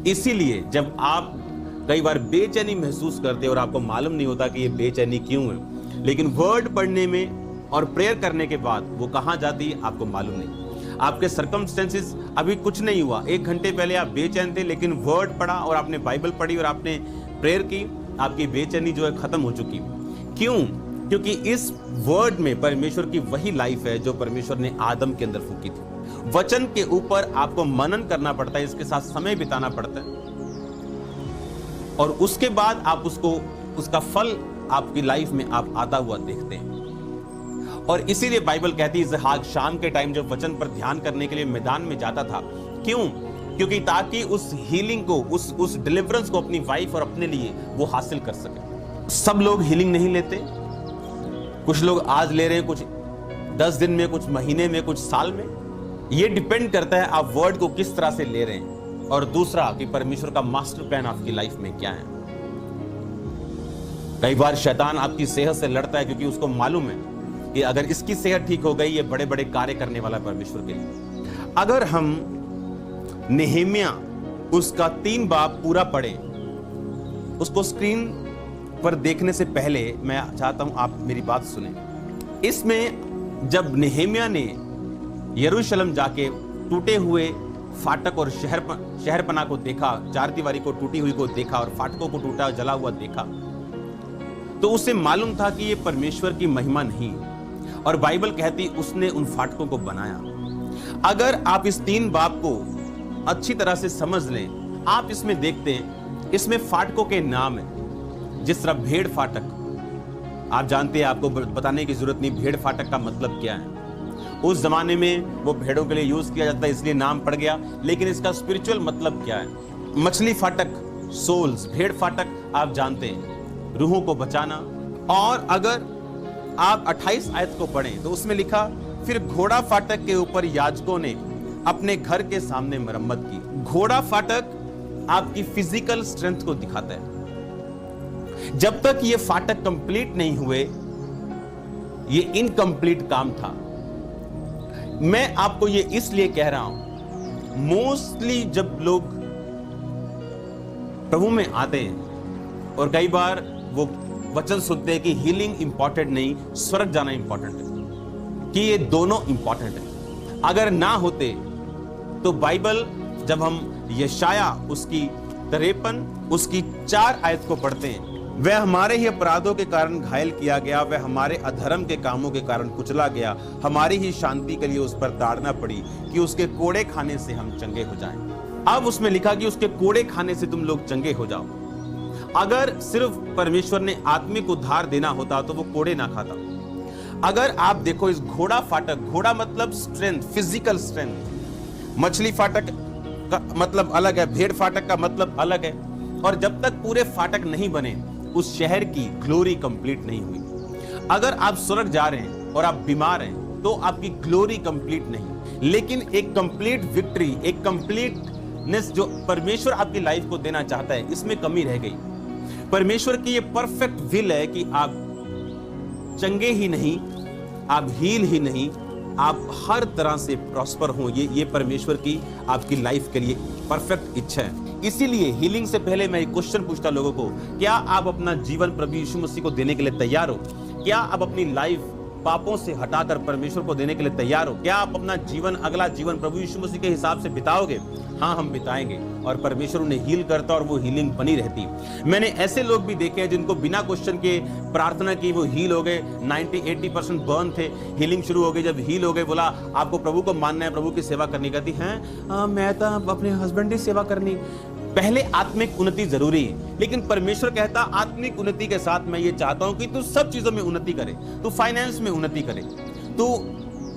इसीलिए जब आप कई बार बेचैनी महसूस करते हैं और आपको मालूम नहीं होता कि ये बेचैनी क्यों है, लेकिन वर्ड पढ़ने में और प्रेयर करने के बाद वो कहां जाती है आपको मालूम नहीं। आपके सर्कमस्टेंसेस अभी कुछ नहीं हुआ, 1 घंटे पहले आप बेचैन थे, लेकिन वर्ड पढ़ा और आपने बाइबल पढ़ी और आपने प्रेयर की, आपकी बेचैनी जो है खत्म हो चुकी। क्यों? क्योंकि इस वर्ड में परमेश्वर की वही लाइफ है जो परमेश्वर ने आदम के अंदर फूकी थी। वचन के ऊपर आपको मनन करना पड़ता है, इसके साथ समय बिताना पड़ता है, और उसके बाद आप उसका फल आपकी लाइफ में आप आता हुआ देखते हैं। और इसीलिए बाइबल कहती है इसहाक शाम के टाइम जब वचन पर ध्यान करने के लिए मैदान में जाता था। क्यों? क्योंकि ताकि उस हीलिंग को, उस डिलीवरेंस को अपनी वाइफ और अपने लिए वो हासिल कर सके। सब लोग हीलिंग नहीं लेते, कुछ लोग आज ले रहे हैं, कुछ 10 दिन में, कुछ महीने में, कुछ साल में। ये डिपेंड करता है आप वर्ड को किस तरह से ले रहे हैं, और दूसरा कि परमेश्वर का मास्टर प्लान आपकी लाइफ में क्या है। कई बार शैतान आपकी सेहत से लड़ता है क्योंकि उसको मालूम है कि अगर इसकी सेहत ठीक हो गई, ये बड़े बड़े कार्य करने वाला परमेश्वर के लिए। अगर हम नेहेमिया उसका 3 बाब पूरा पढ़े, उसको स्क्रीन पर देखने से पहले मैं चाहता हूं आप मेरी बात सुने। इसमें जब नेहेमिया ने यरूशलेम जाके टूटे हुए फाटक और शहरपना को देखा, चारदीवारी को टूटी हुई को देखा और फाटकों को टूटा जला हुआ देखा, तो उसे मालूम था कि ये परमेश्वर की महिमा नहीं, और बाइबल कहती उसने उन फाटकों को बनाया। अगर आप इस 3 बाब को अच्छी तरह से समझ लें, आप इसमें देखते हैं इसमें फाटकों के नाम है। जिस तरह भेड़ फाटक, आप जानते हैं, आपको बताने की जरूरत नहीं भेड़ फाटक का मतलब क्या है। उस जमाने में वो भेड़ों के लिए यूज किया जाता है, इसलिए नाम पड़ गया, लेकिन इसका स्पिरिचुअल मतलब क्या है। मछली फाटक, सोल्स, भेड़ फाटक आप जानते हैं, रूहों को बचाना। और अगर आप 28 आयत को पढ़ें तो उसमें लिखा, फिर घोड़ा फाटक के ऊपर याजकों ने अपने घर के सामने मरम्मत की। घोड़ा फाटक आपकी फिजिकल स्ट्रेंथ को दिखाता है। जब तक ये फाटक कंप्लीट नहीं हुए, ये इनकम्प्लीट काम था। मैं आपको ये इसलिए कह रहा हूं, मोस्टली जब लोग प्रभु में आते हैं और कई बार वो वचन सुनते हैं कि हीलिंग इंपॉर्टेंट नहीं, स्वर्ग जाना इंपॉर्टेंट है, कि ये दोनों इंपॉर्टेंट है। अगर ना होते तो बाइबल, जब हम यशाया उसकी 53 उसकी 4 आयत को पढ़ते हैं, वह हमारे ही अपराधों के कारण घायल किया गया, वह हमारे अधर्म के कामों के कारण कुचला गया, हमारी ही शांति के लिए उस पर ताड़ना पड़ी कि उसके कोड़े खाने से हम चंगे हो जाएं। अब उसमें लिखा कि उसके कोड़े खाने से तुम लोग चंगे हो जाओ। अगर सिर्फ परमेश्वर ने आत्मिक उद्धार देना होता तो वो कोड़े ना खाता। अगर आप देखो इस घोड़ा फाटक, घोड़ा मतलब स्ट्रेंथ, फिजिकल स्ट्रेंथ। मछली फाटक का मतलब अलग है, भेड़ फाटक का मतलब अलग है। और जब तक पूरे फाटक नहीं बने, उस शहर की ग्लोरी कंप्लीट नहीं हुई। अगर आप स्वर्ग जा रहे हैं और आप बीमार हैं तो आपकी ग्लोरी कंप्लीट नहीं, लेकिन एक कंप्लीट विक्ट्री, एक कंप्लीटनेस जो परमेश्वर आपकी लाइफ को देना चाहता है, इसमें कमी रह गई। परमेश्वर की ये परफेक्ट विल है कि आप चंगे ही नहीं, आप हील ही नहीं, आप हर तरह से प्रॉस्पर हो। ये परमेश्वर की आपकी लाइफ के लिए परफेक्ट इच्छा है। इसीलिए हीलिंग से पहले मैं एक क्वेश्चन पूछता लोगों को, क्या आप अपना जीवन प्रभु यीशु मसीह को देने के लिए तैयार हो? क्या आप अपनी लाइफ पापों से हटाकर परमेश्वर को देने के लिए तैयार हो? क्या आप अपना जीवन, अगला जीवन प्रभु यीशु मसीह के हिसाब से बिताओगे? हाँ, हम बिताएंगे, और परमेश्वर उन्हें हील करता और वो हीलिंग बनी रहती। मैंने ऐसे लोग भी देखे हैं जिनको बिना क्वेश्चन के प्रार्थना की वो हील हो गए। 90-80% बर्न थे, हीलिंग शुरू हो गई। जब हील हो गए, बोला आपको प्रभु को मानना है, प्रभु की सेवा करनी। कहती हैं मैं तो अपने हस्बैंड की सेवा करनी। पहले आत्मिक उन्नति जरूरी है, लेकिन परमेश्वर कहता आत्मिक उन्नति के साथ मैं ये चाहता हूं कि तू सब चीजों में उन्नति करे, तू फाइनेंस में उन्नति करे, तू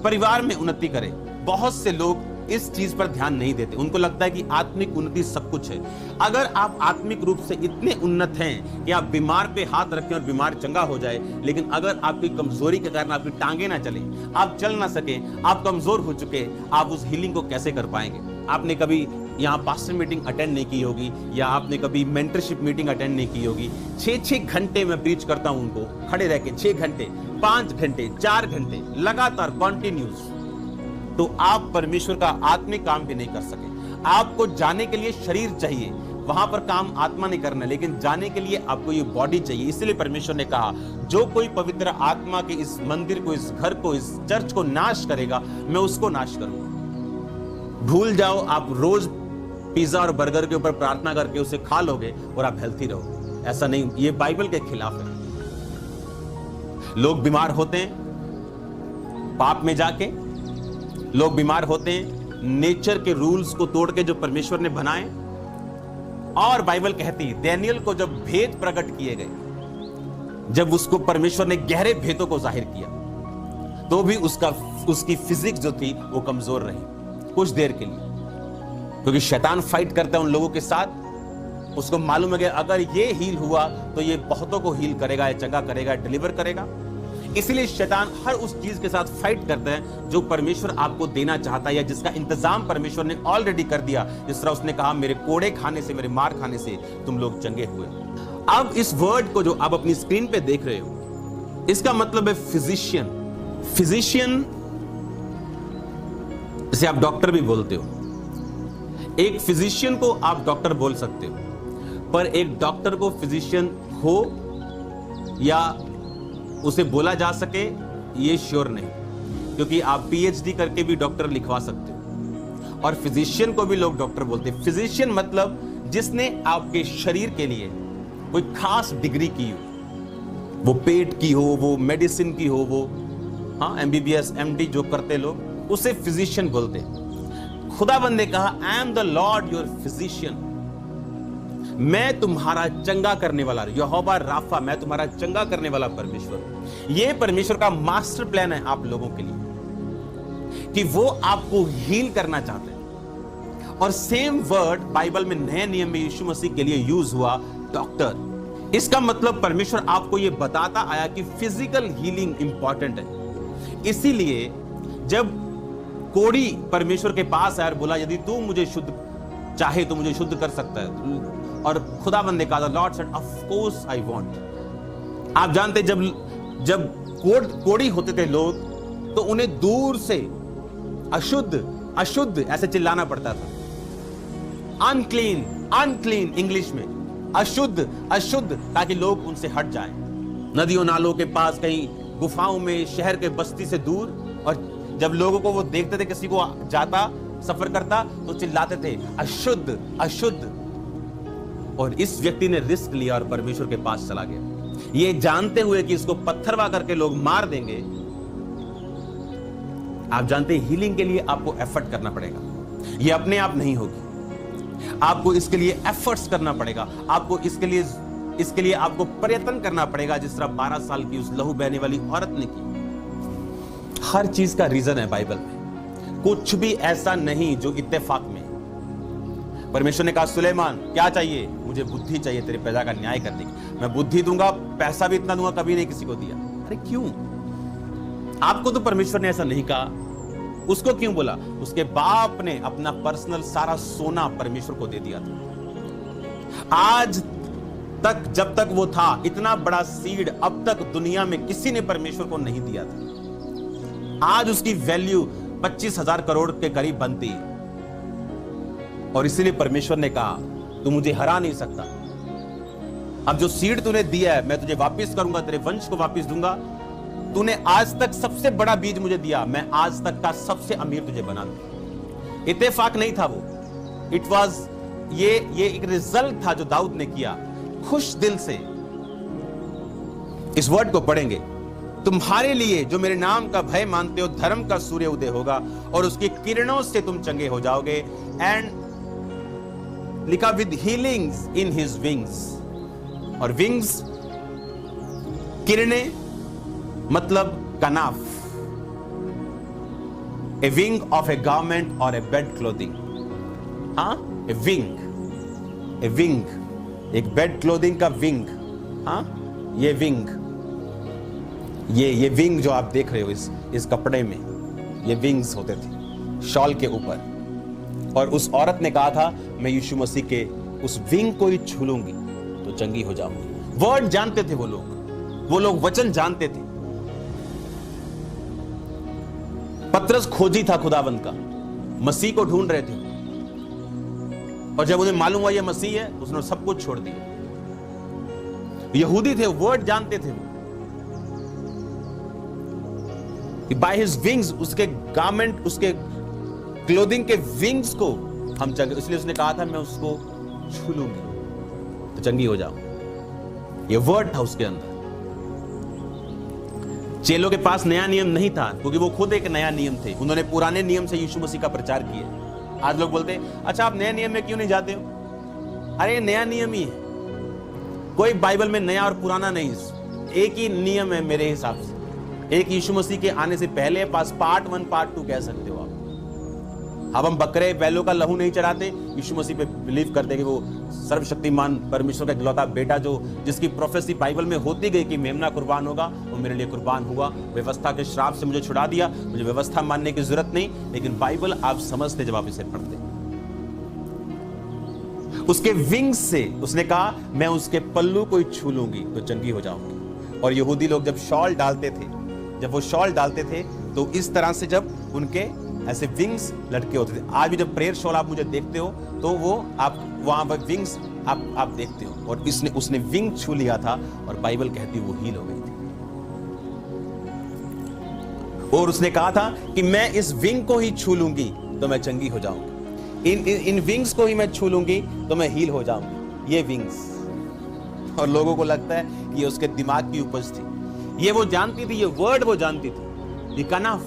परिवार में उन्नति करे। बहुत से लोग इस चीज पर ध्यान नहीं देते, उनको लगता है कि आत्मिक उन्नति सब कुछ है। अगर आप आत्मिक रूप से इतने उन्नत हैं कि आप बीमार पे हाथ रखें और बीमार चंगा हो जाए, लेकिन अगर आपकी कमजोरी के कारण आपकी टांगे ना चले, आप चल ना सके, आप कमजोर हो चुके, आप उस हीलिंग को कैसे कर पाएंगे? आपने कभी यहाँ पास्टर मीटिंग अटेंड नहीं की होगी, या आपने कभी मेंटरशिप मीटिंग अटेंड नहीं की होगी। 6-6 घंटे मैं प्रीच करता हूं उनको, खड़े रह के 6 घंटे, 5 घंटे, 4 घंटे लगातार कॉन्टिन्यूस। तो आप परमेश्वर का आत्मिक काम भी नहीं कर सके। आपको जाने के लिए शरीर चाहिए, वहां पर काम आत्मा ने करना है, लेकिन जाने के लिए आपको ये बॉडी चाहिए। इसलिए परमेश्वर ने कहा, जो कोई पवित्र आत्मा के इस मंदिर को, इस घर को, इस चर्च को नाश करेगा, मैं उसको नाश करूंगा। भूल जाओ, आप रोज पिज्जा और बर्गर के ऊपर प्रार्थना करके उसे खा लोगे और आप हेल्थी रहोगे, ऐसा नहीं। ये बाइबल के खिलाफ है। लोग बीमार होते हैं पाप में जाके, लोग बीमार होते हैं नेचर के रूल्स को तोड़ के जो परमेश्वर ने बनाए। और बाइबल कहती है, दानियल को जब भेद प्रकट किए गए, जब उसको परमेश्वर ने गहरे भेदों को जाहिर किया, तो भी उसकी फिजिक्स जो थी वो कमजोर रही कुछ देर के लिए, क्योंकि शैतान फाइट करता है उन लोगों के साथ। उसको मालूम है कि अगर ये हील हुआ तो ये बहुतों को हील करेगा, या चंगा करेगा, डिलीवर करेगा। इसलिए शैतान हर उस चीज के साथ फाइट करता है जो परमेश्वर आपको देना चाहता है, या जिसका इंतजाम परमेश्वर ने ऑलरेडी कर दिया। जिस तरह उसने कहा, मेरे कोड़े खाने से, मेरे मार खाने से तुम लोग चंगे हुए। अब इस वर्ड को जो आप अपनी स्क्रीन पे देख रहे हो, इसका मतलब है फिजिशियन। फिजिशियन इसे आप डॉक्टर भी बोलते हो। एक फिजिशियन को आप डॉक्टर बोल सकते हो, पर एक डॉक्टर को फिजिशियन हो या उसे बोला जा सके, ये श्योर नहीं, क्योंकि आप पीएचडी करके भी डॉक्टर लिखवा सकते हो, और फिजिशियन को भी लोग डॉक्टर बोलते हैं। फिजिशियन मतलब जिसने आपके शरीर के लिए कोई खास डिग्री की हो, वो पेट की हो, वो मेडिसिन की हो, वो एमबीबीएस एमडी जो करते लोग, उसे फिजिशियन बोलते हैं। खुदाबंद ने कहा, आई am the Lord your physician, मैं तुम्हारा चंगा करने वाला, यहोवा राफा, मैं तुम्हारा चंगा करने वाला परमेश्वर। यह परमेश्वर का मास्टर प्लान है आप लोगों के लिए, कि वो आपको हील करना चाहते हैं। और सेम वर्ड बाइबल में नए नियम में यीशु मसीह के लिए यूज हुआ, डॉक्टर। इसका मतलब परमेश्वर आपको यह बताता आया कि फिजिकल हीलिंग इंपॉर्टेंट है। इसीलिए जब कोढ़ी परमेश्वर के पास आया और बोला, यदि तू मुझे शुद्ध चाहे तो मुझे शुद्ध कर सकता है, और खुदाबंद ने कहा, Lord said, of course I want. आप जानते, जब कोढ़ी होते थे लोग, तो उन्हें दूर से अशुद्ध अशुद्ध ऐसे चिल्लाना पड़ता था। अनक्लीन अनक्लीन इंग्लिश में, अशुद्ध अशुद्ध, ताकि लोग उनसे हट जाएं। नदियों नालों के पास, कहीं गुफाओं में, शहर के बस्ती से दूर। और जब लोगों को वो देखते थे किसी को जाता, सफर करता, तो चिल्लाते थे, अशुद्ध अशुद्ध। और इस व्यक्ति ने रिस्क लिया और परमेश्वर के पास चला गया, ये जानते हुए कि इसको पत्थरवा करके लोग मार देंगे। आप जानते हैं, हीलिंग के लिए आपको एफर्ट करना पड़ेगा, ये अपने आप नहीं होगी। आपको इसके लिए एफर्ट्स करना पड़ेगा, आपको इसके लिए आपको प्रयत्न करना पड़ेगा, जिस तरह 12 साल की उस लहू बहने वाली औरत ने की। हर चीज का रीजन है बाइबल में, कुछ भी ऐसा नहीं जो इत्तेफाक में। परमेश्वर ने कहा, सुलेमान क्या चाहिए? मुझे बुद्धि चाहिए तेरे प्रजा का न्याय करने की। मैं बुद्धि दूंगा, पैसा भी इतना दूंगा, कभी नहीं किसी को दिया। अरे क्यों? आपको तो परमेश्वर ने ऐसा नहीं कहा। उसको क्यों बोला? उसके बाप ने अपना पर्सनल सारा सोना परमेश्वर को दे दिया था। आज तक जब तक वो था, इतना बड़ा सीड अब तक दुनिया में किसी ने परमेश्वर को नहीं दिया था। आज उसकी वैल्यू 25,000 करोड़ के करीब बनती है। और इसीलिए परमेश्वर ने कहा, तू मुझे हरा नहीं सकता। अब जो सीड तूने दिया है, मैं तुझे वापस करूंगा, तेरे वंश को वापस दूंगा। तूने आज तक सबसे बड़ा बीज मुझे दिया, मैं आज तक का सबसे अमीर तुझे बना दूंगा। इत्तेफाक नहीं था वो, इट वॉज ये एक रिजल्ट था जो दाऊद ने किया खुश दिल से। इस वर्ड को पढ़ेंगे, तुम्हारे लिए जो मेरे नाम का भय मानते हो, धर्म का सूर्य उदय होगा और उसकी किरणों से तुम चंगे हो जाओगे। एंड लिखा, with healings in his wings. और विंग्स, किरणें मतलब कनाफ, a wing of a garment और a bed clothing. A wing, एक बेड क्लोथिंग का विंग। ये विंग, ये विंग जो आप देख रहे हो इस कपड़े में, ये विंग्स होते थे शॉल के ऊपर। और उस औरत ने कहा था, मैं यीशु मसीह के उस विंग को ही छू लूंगी तो चंगी हो जाऊंगी। वर्ड जानते थे वो लोग वचन जानते थे। पतरस खोजी था खुदावंद का, मसीह को ढूंढ रहे थे। और जब उन्हें मालूम हुआ ये मसीह है, उसने सब कुछ छोड़ दिया। यहूदी थे, वर्ड जानते थे वो, कि बाय हिज विंग्स, उसके गारमेंट, उसके क्लोथिंग के विंग्स को हम चंगे, इसलिए उसने कहा था मैं उसको छू लूंगी तो चंगी हो जाऊं। ये वर्ड था उसके अंदर। चेलों के पास नया नियम नहीं था, क्योंकि वो खुद एक नया नियम थे। उन्होंने पुराने नियम से यीशु मसीह का प्रचार किया। आज लोग बोलते हैं अच्छा आप नए नियम में क्यों नहीं जाते हो? अरे ये नया नियम ही है, कोई बाइबल में नया और पुराना नहीं, एक ही नियम है मेरे हिसाब से। एक यीशु मसीह के आने से पहले पास पार्ट 1 पार्ट 2 कह सकते हो आप। अब हम बकरे बैलों का लहू नहीं चढ़ाते, यीशु मसीह पे बिलीव करते कि वो सर्वशक्तिमान परमेश्वर का इकलौता बेटा, जो जिसकी प्रोफेसी बाइबल में होती गई कि मेमना कुर्बान होगा, वो मेरे लिए कुर्बान हुआ, व्यवस्था के श्राप से मुझे छुड़ा दिया, मुझे व्यवस्था मानने की जरूरत नहीं। लेकिन बाइबल आप समझते जब आप इसे पढ़ते, उसके विंग्स से उसने कहा मैं उसके पल्लू को ही छू लूंगी तो चंगी हो जाऊंगी। और यहूदी लोग जब शॉल डालते थे, जब वो शॉल डालते थे तो इस तरह से जब उनके ऐसे विंग्स लटके होते थे। आज भी जब प्रेयर शॉल आप मुझे देखते हो तो वो आप वहां पर विंग्स आप देखते हो, और उसने विंग छू लिया था और बाइबल कहती वो हील हो गई थी। और उसने कहा था कि मैं इस विंग को ही छू लूंगी तो मैं चंगी हो जाऊंगी, इन विंग्स को ही मैं छू लूंगी तो मैं हील हो जाऊंगी। ये विंग्स, और लोगों को लगता है कि ये उसके दिमाग की उपज थी। ये वो जानती थी, ये वर्ड वो जानती थी, ये कनाफ,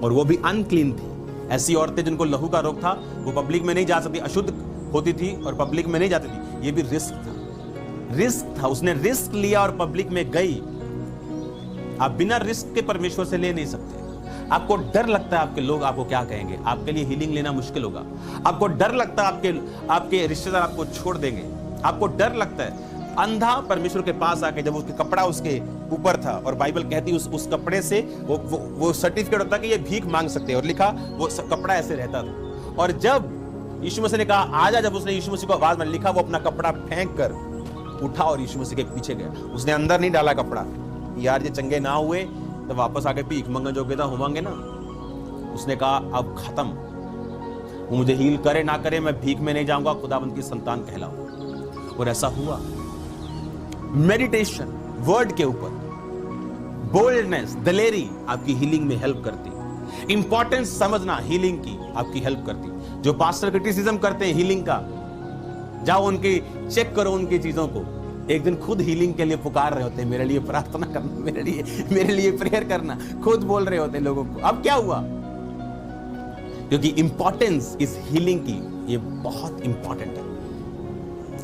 और वो भी अनक्लीन थी। ऐसी औरतें जिनको लहू का रोग था वो पब्लिक में नहीं जा सकती, अशुद्ध होती थी और पब्लिक में नहीं जाती थी। ये भी रिस्क था, उसने रिस्क लिया और पब्लिक में गई। आप बिना रिस्क के परमेश्वर से ले नहीं सकते। आपको डर लगता है आपके लोग आपको क्या कहेंगे, आपके लिए हीलिंग लेना मुश्किल होगा। आपको डर लगता है आपके रिश्तेदार आपको छोड़ देंगे। आपको डर लगता है। अंधा परमेश्वर के पास आके जब उसके कपड़ा उसके ऊपर था, और बाइबल कहती उस कपड़े से वो सर्टिफिकेट होता कि ये भीख मांग सकते हैं, और लिखा वो कपड़ा ऐसे रहता था। और जब यीशु मसीह ने कहा आजा, जब उसने यीशु मसीह को आवाज में लिखा, वो अपना कपड़ा फेंक कर उठा और यीशु मसीह के पीछे गया। उसने अंदर नहीं डाला कपड़ा, यार ये चंगे ना हुए तो वापस आके भीख मंगन जोग्यता होवांगे ना। उसने कहा अब खत्म, वो मुझे हील करे ना करे, मैं भीख में नहीं जाऊंगा, खुदाबंद की संतान कहलाऊं। और ऐसा हुआ। मेडिटेशन वर्ड के ऊपर, बोल्डनेस, दलेरी आपकी हीलिंग में हेल्प करती। इंपॉर्टेंस समझना हीलिंग की आपकी हेल्प करती। जो पास्टर क्रिटिसिज्म करते हैं हीलिंग का, जाओ उनकी चेक करो उनकी चीजों को। एक दिन खुद हीलिंग के लिए पुकार रहे होते हैं, मेरे लिए प्रार्थना करना, मेरे लिए प्रेयर करना, खुद बोल रहे होते हैं लोगों को। अब क्या हुआ? क्योंकि इंपॉर्टेंस इस हीलिंग की ये बहुत इंपॉर्टेंट है।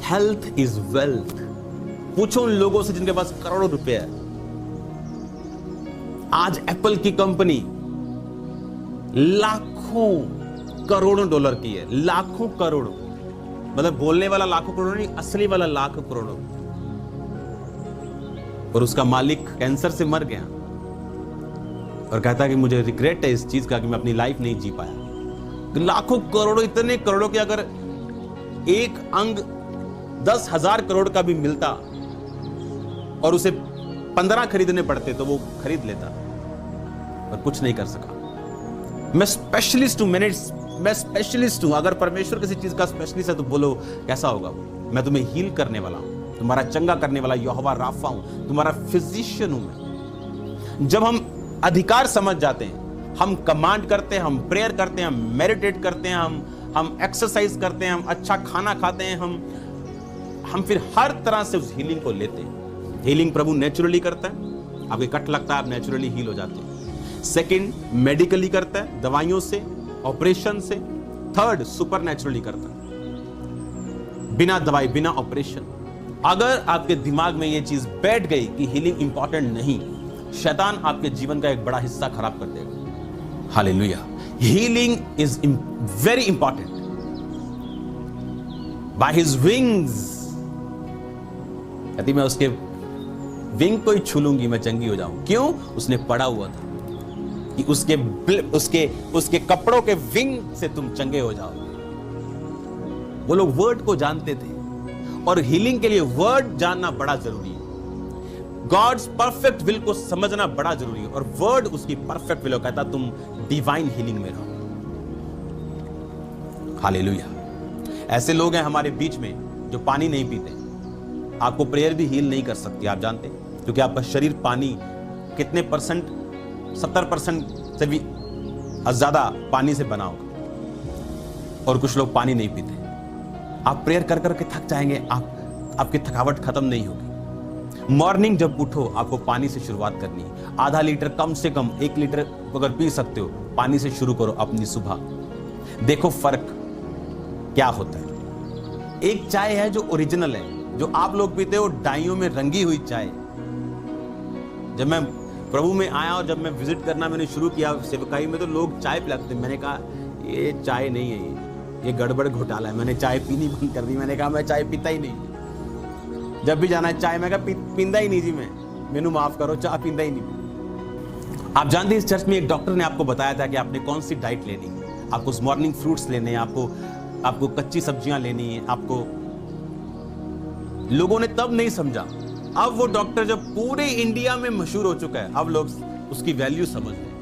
Health is wealth. पूछो उन लोगों से जिनके पास करोड़ों रुपए है। आज एप्पल की कंपनी लाखों करोड़ों डॉलर की है, लाखों करोड़ों, मतलब बोलने वाला लाखों करोड़ों नहीं, असली वाला लाखों करोड़ों। और उसका मालिक कैंसर से मर गया और कहता कि मुझे रिग्रेट है इस चीज का कि मैं अपनी लाइफ नहीं जी पाया। लाखों करोड़ों, इतने करोड़ों के अगर एक अंग 10,000 करोड़ का भी मिलता और उसे 15 खरीदने पड़ते तो वो खरीद लेता, और कुछ नहीं कर सका। मैं स्पेशलिस्ट हूं, मैं स्पेशलिस्ट हूं। अगर परमेश्वर किसी चीज का स्पेशलिस्ट है तो बोलो कैसा होगा वो? मैं तुम्हें हील करने वाला हूं, तुम्हारा चंगा करने वाला यहोवा राफा हूं, तुम्हारा फिजिशियन हूं मैं। जब हम अधिकार समझ जाते हैं, हम कमांड करते हैं, हम प्रेयर करते हैं, हम मेडिटेट करते हैं, हम एक्सरसाइज करते हैं, हम अच्छा खाना खाते हैं, हम फिर हर तरह से उस हीलिंग को लेते हैं। हीलिंग प्रभु नेचुरली करता है, आपके कट लगता है आप नेचुरली हील हो जाते हैं। सेकंड, मेडिकली करता है, दवाइयों से, ऑपरेशन से। थर्ड, सुपर नेचुरली करता है, बिना दवाई, बिना ऑपरेशन। अगर आपके दिमाग में यह चीज बैठ गई कि हीलिंग इंपॉर्टेंट नहीं, शैतान आपके जीवन का एक बड़ा हिस्सा खराब कर देगा। Hallelujah. Healing is very important. By his wings, यदि मैं उसके विंग को ही छू लूंगी मैं चंगी हो जाऊं। क्यों? उसने पढ़ा हुआ था कि उसके कपड़ों के विंग से तुम चंगे हो जाओगे। वो लोग वर्ड को जानते थे, और हीलिंग के लिए वर्ड जानना बड़ा जरूरी है। गॉड्स परफेक्ट विल को समझना बड़ा जरूरी है, और वर्ड उसकी परफेक्ट विल कहता तुम डिवाइन हीलिंग में रहो। हालेलुया। ऐसे लोग हैं हमारे बीच में जो पानी नहीं पीते। आपको प्रेयर भी हील नहीं कर सकती, आप जानते हैं, क्योंकि आपका शरीर पानी कितने परसेंट, 70% से भी ज्यादा पानी से बना होगा। और कुछ लोग पानी नहीं पीते। आप प्रेयर कर करके थक जाएंगे, आपकी थकावट खत्म नहीं होगी। मॉर्निंग जब उठो आपको पानी से शुरुआत करनी है। आधा लीटर, कम से कम 1 लीटर अगर पी सकते हो, पानी से शुरू करो अपनी सुबह। देखो फर्क क्या होता है। एक चाय है जो ओरिजिनल है, जो आप लोग पीते हो डाइयों में रंगी हुई चाय। जब मैं प्रभु में आया और जब मैं विजिट करना मैंने शुरू किया सेवकाई में, तो लोग चाय पिलाते। मैंने कहा ये चाय नहीं है, ये गड़बड़ घोटाला है। मैंने चाय पीनी बंद कर दी। मैंने कहा मैं चाय पीता ही नहीं। जब भी जाना है चाय, मैं कहा पींदा ही नहीं जी, मैनू माफ करो, चाय पींदा ही नहीं। आप जानते हैं इस चर्च में एक डॉक्टर ने आपको बताया था कि आपने कौन सी डाइट लेनी है। आपको मॉर्निंग फ्रूट्स लेने हैं, आपको कच्ची सब्जियां लेनी है। आपको लोगों ने तब नहीं समझा। अब वो डॉक्टर जब पूरे इंडिया में मशहूर हो चुका है, अब लोग उसकी वैल्यू समझ रहे हैं।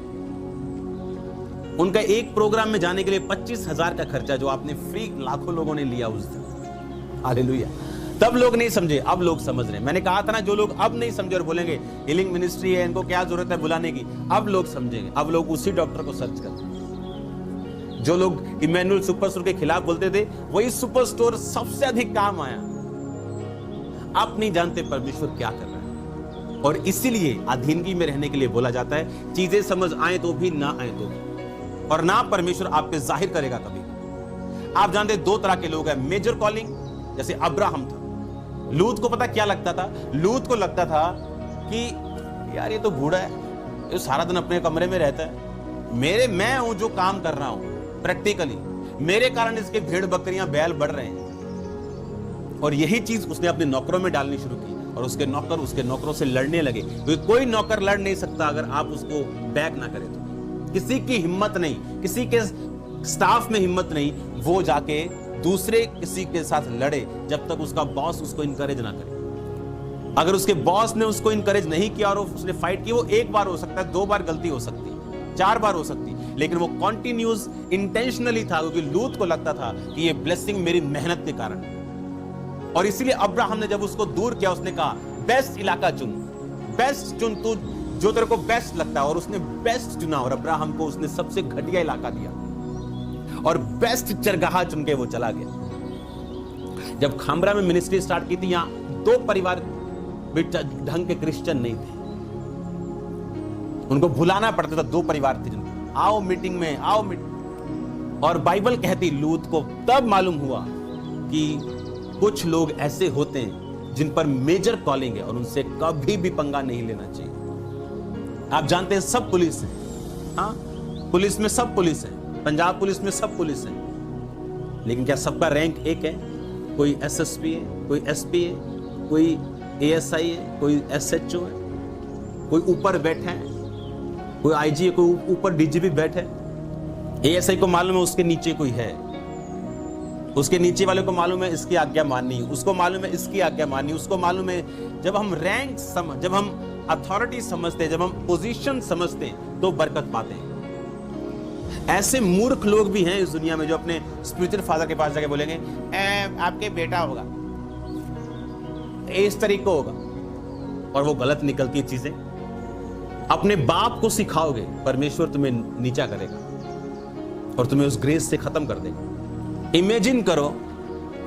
उनका एक प्रोग्राम में जाने के लिए 25,000 का खर्चा जो आपने फ्री लाखों लोगों ने लिया उस दिन। हालेलुया। तब लोग नहीं समझे, अब लोग समझ रहे हैं। मैंने कहा था ना, जो लोग अब नहीं समझे और बोलेंगे हीलिंग मिनिस्ट्री है, इनको क्या जरूरत है बुलाने की, अब लोग समझेंगे। अब लोग उसी डॉक्टर को सर्च करते हैं। जो लोग इमैनुअल सुपर स्टोर के खिलाफ बोलते थे, वही सुपर स्टोर सबसे अधिक काम आया। आप नहीं जानते परमेश्वर क्या कर रहा है। और इसीलिए अधीनगी में रहने के लिए बोला जाता है, चीजें समझ आए तो भी, ना आए तो भी। और ना परमेश्वर आप पे जाहिर करेगा कभी। आप जानते हैं 2 तरह के लोग हैं। मेजर कॉलिंग, जैसे अब्राहम था। लूत को पता क्या लगता था? लूत को लगता था कि यार ये तो बूढ़ा है, ये सारा दिन अपने कमरे में रहता है। मैं हूं जो काम कर रहा हूं प्रैक्टिकली, मेरे कारण इसके भेड़ बकरियां बैल बढ़ रहे हैं। और यही चीज उसने अपने नौकरों में डालनी शुरू की, और उसके नौकर उसके नौकरों से लड़ने लगे। क्योंकि कोई नौकर लड़ नहीं सकता अगर आप उसको बैक ना करें तो। किसी की हिम्मत नहीं, किसी के स्टाफ में हिम्मत नहीं, वो जाके दूसरे किसी के साथ लड़े जब तक उसका बॉस उसको इनकरेज ना करे। अगर उसके बॉस ने उसको इनकरेज नहीं किया और उसने फाइट की, वो 1 बार हो सकता है, 2 बार गलती हो सकती है, 4 बार हो सकती है, लेकिन वो कॉन्टिन्यूस इंटेंशनली था, क्योंकि लूत को लगता था कि ये ब्लेसिंग मेरी मेहनत के कारण है। और इसीलिए अब्राहम ने जब उसको दूर किया, उसने कहा बेस्ट इलाका चुन, बेस्ट चुन, तू जो तेरे को बेस्ट लगता है। और उसने बेस्ट चुना, और अब्राहम को उसने सबसे घटिया इलाका दिया और बेस्ट चरगाह चुन के वो चला गया। जब खामरा में मिनिस्ट्री स्टार्ट की थी, यहां 2 परिवार भी ढंग के क्रिश्चियन नहीं थे। उनको बुलाना पड़ता था। 2 परिवार थे जिनको, आओ मीटिंग में, आओ मीटिंग। और बाइबल कहती, लूत को तब मालूम हुआ कि कुछ लोग ऐसे होते हैं जिन पर मेजर कॉलिंग है और उनसे कभी भी पंगा नहीं लेना चाहिए। आप जानते हैं सब पुलिस है, हाँ, पुलिस में सब पुलिस है, पंजाब पुलिस में सब पुलिस है, लेकिन क्या सबका रैंक एक है? कोई एसएसपी है, कोई एसपी है, कोई एएसआई है, कोई एसएचओ है, कोई ऊपर बैठा है, कोई आईजी है, कोई ऊपर डीजीपी बैठा है। एएसआई को मालूम है उसके नीचे कोई है, उसके नीचे वाले को मालूम है इसकी आज्ञा माननी, उसको मालूम है इसकी आज्ञा माननी, उसको मालूम है। जब हम रैंक जब हम अथॉरिटी समझते हैं, जब हम पोजीशन समझते हैं, तो बरकत पाते हैं। ऐसे मूर्ख लोग भी हैं इस दुनिया में जो अपने स्पिरिचुअल फादर के पास जाके बोलेंगे आपके बेटा होगा, इस तरीके होगा, और वो गलत निकलती है चीजें। अपने बाप को सिखाओगे, परमेश्वर तुम्हें नीचा करेगा और तुम्हें उस ग्रेस से खत्म कर देगा। इमेजिन करो,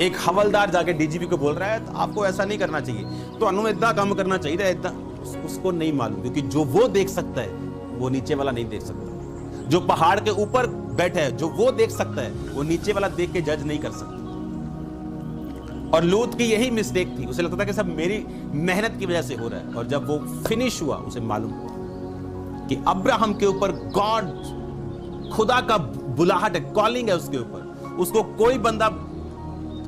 एक हवलदार जाके डीजीपी को बोल रहा है, तो आपको ऐसा नहीं करना चाहिए, तो अनु इतना काम करना चाहिए, इतना। उसको नहीं मालूम, क्योंकि जो वो देख सकता है वो नीचे वाला नहीं देख सकता। जो पहाड़ के ऊपर बैठा है, जो वो देख सकता है, वो नीचे वाला देख के जज नहीं कर सकता। और लूत की यही मिस्टेक थी। उसे लगता था कि सब मेरी मेहनत की वजह से हो रहा है। और जब वो फिनिश हुआ, उसे मालूम हुआ कि अब्राहम के ऊपर गॉड, खुदा का बुलाहट है, कॉलिंग है उसके ऊपर। उसको कोई बंदा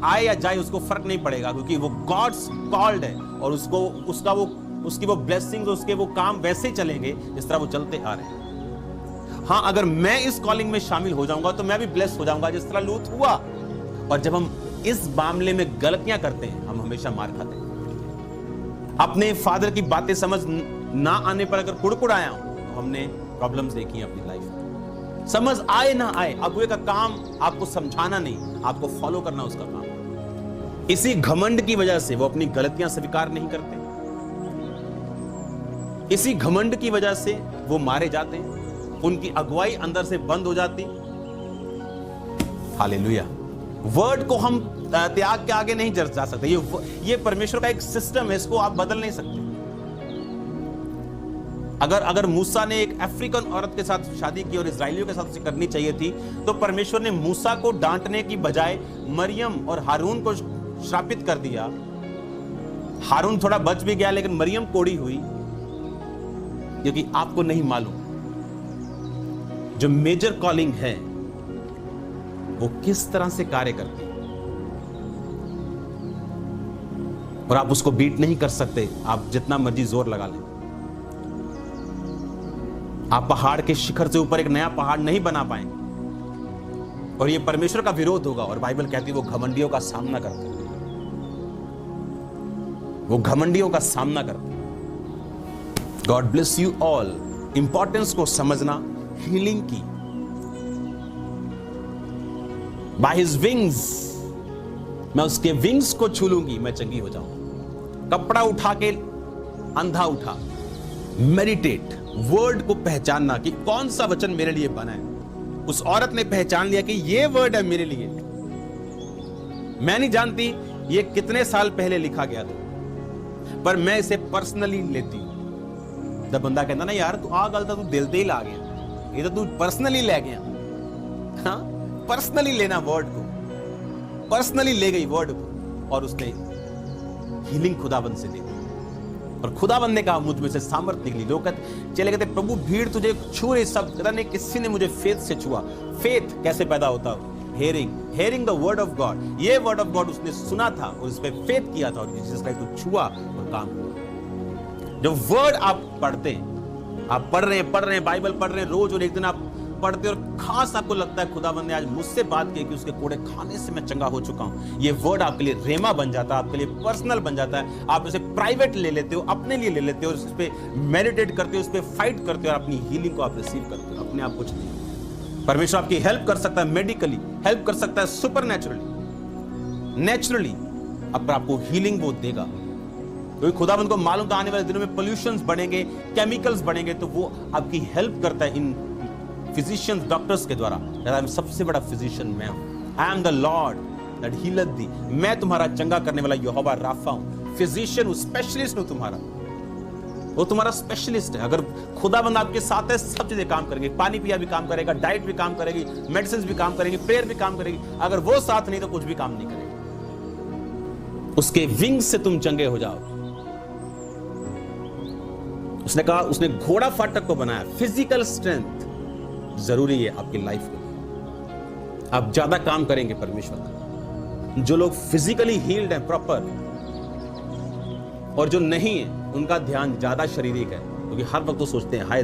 आए या जाए उसको फर्क नहीं पड़ेगा, क्योंकि वो गॉड्स कॉल्ड है। और उसकी वो ब्लेसिंग्स, उसके वो काम वैसे चलेंगे जिस तरह वो चलते आ रहे हैं। हाँ, अगर मैं इस कॉलिंग में शामिल हो जाऊंगा तो मैं भी ब्लेस हो जाऊंगा, जिस तरह लूत हुआ। और जब हम इस मामले में गलतियां करते हैं, हम हमेशा मार खाते हैं। अपने फादर की बातें समझ ना आने पर अगर कुड़कुड़ाया हूं, तो हमने प्रॉब्लम्स देखी अपनी लाइफ में। समझ आए ना आए, अगुए का काम आपको समझाना नहीं, आपको फॉलो करना उसका काम। इसी घमंड की वजह से वो अपनी गलतियां स्वीकार नहीं करते, इसी घमंड की वजह से वो मारे जाते हैं, उनकी अगुवाई अंदर से बंद हो जाती। हालेलुया। वर्ड को हम त्याग के आगे नहीं जा सकते। ये परमेश्वर का एक सिस्टम है, इसको आप बदल नहीं सकते। अगर मूसा ने एक अफ्रीकन औरत के साथ शादी की और इजरायलियों के साथ उसे करनी चाहिए थी, तो परमेश्वर ने मूसा को डांटने की बजाय मरियम और हारून को श्रापित कर दिया। हारून थोड़ा बच भी गया, लेकिन मरियम कोड़ी हुई, क्योंकि आपको नहीं मालूम जो मेजर कॉलिंग है वो किस तरह से कार्य करती है, और आप उसको बीट नहीं कर सकते, आप जितना मर्जी जोर लगा लें। आप पहाड़ के शिखर से ऊपर एक नया पहाड़ नहीं बना पाएंगे, और ये परमेश्वर का विरोध होगा। और बाइबल कहती है वो घमंडियों का सामना करता है, वो घमंडियों का सामना करता है। God bless you all. Importance को समझना हीलिंग की। बाय हिज विंग्स, मैं उसके विंग्स को छू लूंगी, मैं चंगी हो जाऊं। कपड़ा उठा के अंधा उठा। मेडिटेट, वर्ड को पहचानना कि कौन सा वचन मेरे लिए बना है। उस औरत ने पहचान लिया कि ये वर्ड है मेरे लिए। मैं नहीं जानती ये कितने साल पहले लिखा गया था, पर मैं इसे पर्सनली लेती हूं। जब बंदा कहता ना यार तू आ गल तो तू दिल ते ही ला गया, ये तो तू पर्सनली ले गया। हाँ, पर्सनली लेना वर्ड को, पर्सनली ले गई वर्ड को, और उसने हीलिंग खुदाबंद से दी। और खुदाबंद ने कहा मुझ में से सामर्थ निकली। लोग चले कहते प्रभु भीड़ तुझे छू रही, सब कहता नहीं, किसी ने मुझे फेथ से छुआ। फेथ कैसे पैदा होता है? Hearing the word of God. ये वर्ड ऑफ गॉड उसने सुना था और उस पर फेथ किया था, और जीसस क्राइस्ट को छुआ और काम हुआ। जो वर्ड आप पढ़ते हैं, आप पढ़ रहे हैं, बाइबल पढ़ रहे हैं रोज, और एक दिन आप पढ़ते और खास आपको लगता है खुदाबंद ने आज मुझसे बात की कि उसके कोड़े खाने से मैं चंगा हो चुका हूं। ये वर्ड आपके लिए रेमा बन जाता है, आपके लिए पर्सनल बन जाता है। आप इसे प्राइवेट ले लेते हो, अपने लिए ले लेते हो, उस पे मेडिटेट करते हो, उस पे फाइट करते हो, और अपनी हीलिंग को आप रिसीव करते हो। अपने आप कुछ नहीं। परमेश्वर आपकी हेल्प कर सकता है, मेडिकली हेल्प कर सकता है, सुपरनेचुरली, नेचुरली, अब आपको हीलिंग वो देगा। क्योंकि खुदाबंद को मालूम था आने वाले दिनों में पोल्यूशंस बढ़ेंगे, केमिकल्स बढ़ेंगे, तो वो आपकी हेल्प करता है इन फिजिशियंस, डॉक्टर्स के द्वारा। सबसे बड़ा फिजिशियन मैं हूं। I am the Lord that healeth thee. मैं तुम्हारा चंगा करने वाला यहोवा राफा हूं। फिजिशियन हूं, स्पेशलिस्ट हूं तुम्हारा, वो तुम्हारा स्पेशलिस्ट है। अगर खुदाबंद आपके साथ है, सब चीजें काम करेंगे। पानी पिया भी काम करेगा, डाइट भी काम करेगी, मेडिसिन भी काम करेंगे, प्रेयर भी काम करेगी। अगर वो साथ नहीं तो कुछ भी काम नहीं करेगा। उसके विंग से तुम चंगे हो जाओ। उसने कहा, उसने घोड़ा फाटक को बनाया। फिजिकल स्ट्रेंथ जरूरी है आपकी लाइफ में। आप ज्यादा काम करेंगे परमेश्वर का। जो लोग फिजिकली हील्ड हैं प्रॉपर, और जो नहीं है उनका ध्यान ज्यादा शारीरिक है, क्योंकि हर वक्त वो सोचते हैं हाय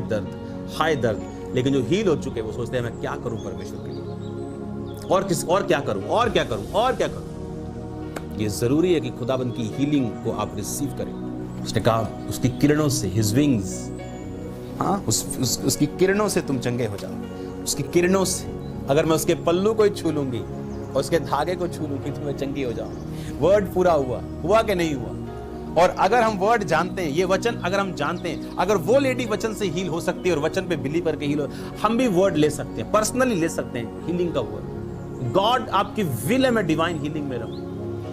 दर्द। लेकिन जो हील हो चुके हैं वो सोचते हैं मैं क्या करूं परमेश्वर के लिए, और क्या करूं। ये जरूरी है कि खुदाबंद की हीलिंग को आप रिसीव करें। उसने कहा उसकी किरणों से, हिज विंग्स, हाँ, उसकी किरणों से तुम चंगे हो जाओ। उसकी किरणों से, अगर मैं उसके पल्लू को ही छू लूंगी और उसके धागे को छू लूंगी तो मैं चंगी हो जाऊं। वर्ड पूरा हुआ कि नहीं हुआ? और अगर हम वर्ड जानते हैं, ये वचन अगर हम जानते हैं, अगर वो लेडी वचन से हील हो सकती है और वचन पे बिलीव करके हील हो, हम भी वर्ड ले सकते हैं, पर्सनली ले सकते हैं हीलिंग का वर्ड। गॉड आपकी विल है मैं डिवाइन हीलिंग में रहूं,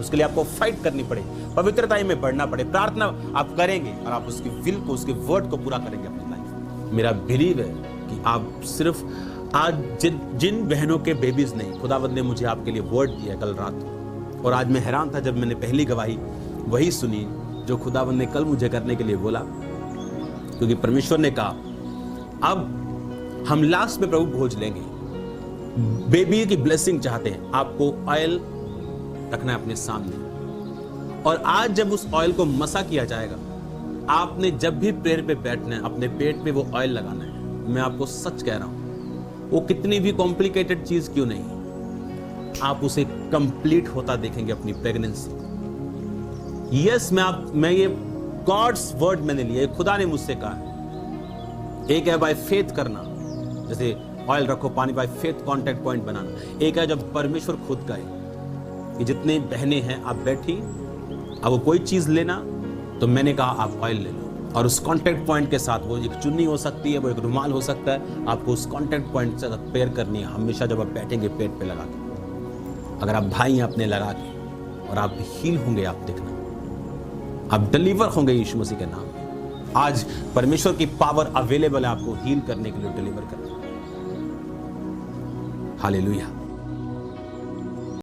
उसके लिए आपको फाइट करनी पड़े, पवित्रता में बढ़ना पड़े, प्रार्थना आप करेंगे और आप उसकी विल को, उसके वर्ड को पूरा करेंगे अपनी लाइफ। मेरा बिलीव है कि आप सिर्फ आज जिन बहनों के बेबीज नहीं, खुदावंद ने मुझे आपके लिए वर्ड दिया कल रात, और आज मैं हैरान था जब मैंने पहली गवाही वही सुनी जो खुदावंद ने कल मुझे करने के लिए बोला। क्योंकि परमेश्वर ने कहा अब हम लास्ट में प्रभु भोज लेंगे, बेबी की ब्लेसिंग चाहते हैं, आपको ऑयल रखना है अपने सामने, और आज जब उस ऑयल को मसा किया जाएगा, आपने जब भी प्रेयर पे बैठना है अपने पेट पे वो ऑयल लगाना है। मैं आपको सच कह रहा हूं, वो कितनी भी कॉम्प्लिकेटेड चीज क्यों नहीं, आप उसे कंप्लीट होता देखेंगे अपनी प्रेगनेंसी। यस, मैं ये गॉड्स वर्ड मैंने लिया, खुदा ने मुझसे कहा। एक है बाय फेथ करना, जैसे ऑयल रखो पानी बाय फेथ कांटेक्ट पॉइंट बनाना। एक है जब परमेश्वर खुद कहे कि जितने बहनें हैं आप बैठी, अब वो कोई चीज लेना तो मैंने कहा आप ऑयल ले लो, और उस कांटेक्ट पॉइंट के साथ, वो एक चुन्नी हो सकती है, वो एक रुमाल हो सकता है, आपको उस कांटेक्ट पॉइंट से पेयर करनी है हमेशा जब आप बैठेंगे पेट पे लगा के। अगर आप भाई हैं अपने लगा के, और आप हील होंगे, आप देखना आप डिलीवर होंगे यीशु मसीह के नाम में। आज परमेश्वर की पावर अवेलेबल है आपको हील करने के लिए, डिलीवर करने के लिए। हालेलुया।